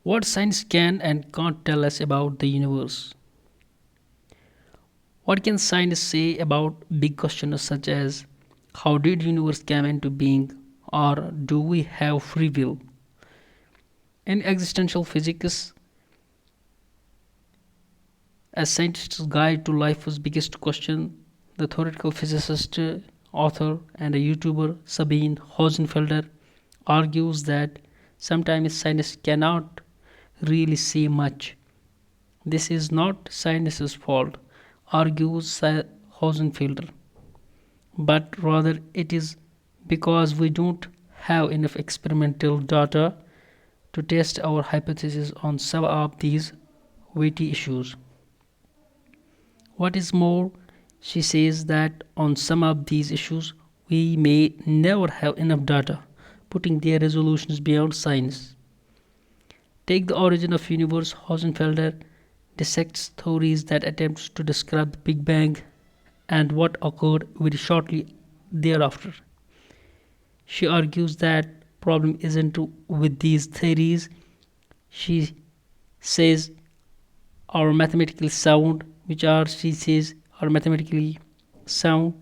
What science can and can't tell us about the universe? What can science say about big questions such as how did universe come into being or do we have free will? In existential physics, a scientist's guide to life's biggest question, the theoretical physicist, author, and a YouTuber Sabine Hossenfelder argues that sometimes science cannot really say much. This is not science's fault, argues Hossenfelder, but rather it is because we don't have enough experimental data to test our hypothesis on some of these weighty issues. What is more, she says that on some of these issues we may never have enough data, putting their resolutions beyond science. Take the origin of universe. Hossenfelder dissects theories that attempt to describe the Big Bang and what occurred very shortly thereafter. She argues that problem isn't with these theories. She says are mathematically sound, which are she says are mathematically sound,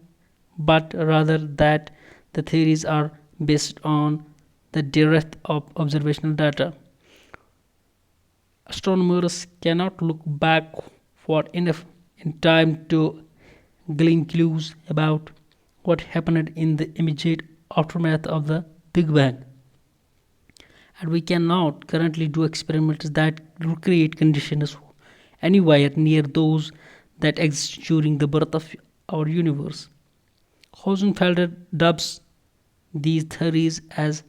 but rather that the theories are based on the dearth of observational data. Astronomers cannot look back for enough in time to glean clues about what happened in the immediate aftermath of the Big Bang. And we cannot currently do experiments that recreate conditions anywhere near those that exist during the birth of our universe. Hosenfelder dubs these theories as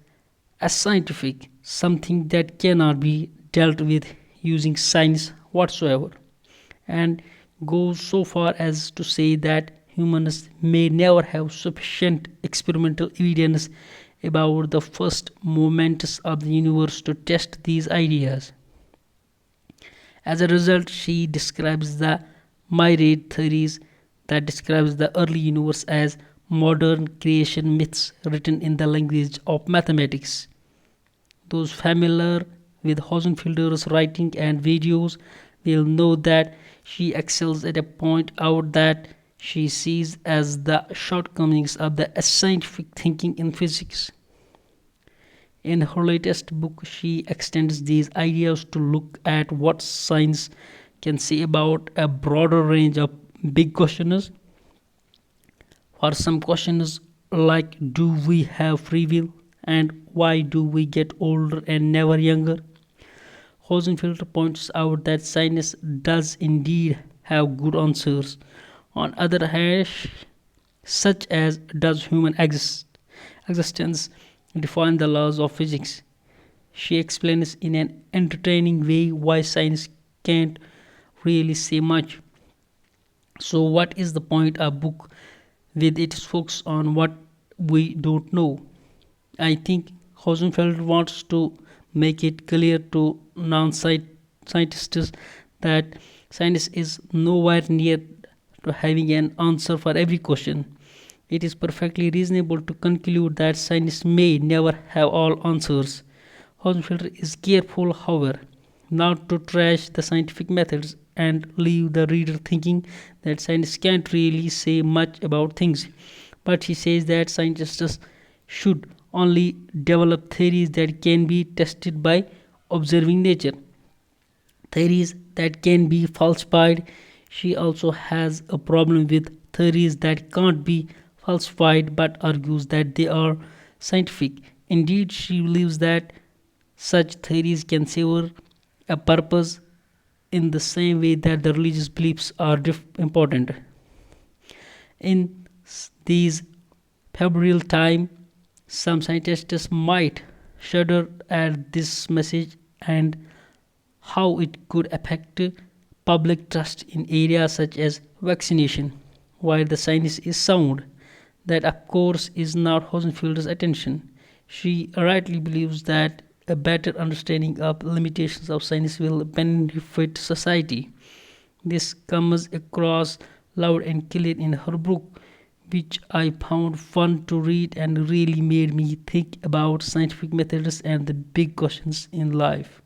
scientific, something that cannot be dealt with using science whatsoever, and goes so far as to say that humans may never have sufficient experimental evidence about the first moments of the universe to test these ideas. As a result, she describes the myriad theories that describes the early universe as modern creation myths written in the language of mathematics. Those familiar with Hosenfelder's writing and videos will know that she excels at a point out that she sees as the shortcomings of the scientific thinking in physics. In her latest book, she extends these ideas to look at what science can say about a broader range of big questions. For some questions like do we have free will and why do we get older and never younger, Hosenfelder points out that science does indeed have good answers. On other hand, such as does human existence define the laws of physics. She explains in an entertaining way why science can't really say much. So, what is the point of book with its focus on what we don't know? I think Hosenfeld wants to make it clear to non-scientists that science is nowhere near to having an answer for every question. It is perfectly reasonable to conclude that science may never have all answers. Hosenfelder is careful, however, not to trash the scientific methods and leave the reader thinking that science can't really say much about things. But he says that scientists should only develop theories that can be tested by observing nature, theories that can be falsified. She also has a problem with theories that can't be falsified but argues that they are scientific. Indeed, she believes that such theories can serve a purpose in the same way that the religious beliefs are important. In these febrile times, some scientists might shudder at this message and how it could affect public trust in areas such as vaccination. While the science is sound, that of course is not Hosenfelder's attention. She rightly believes that a better understanding of limitations of science will benefit society. This comes across loud and clear in her book, which I found fun to read and really made me think about scientific methods and the big questions in life.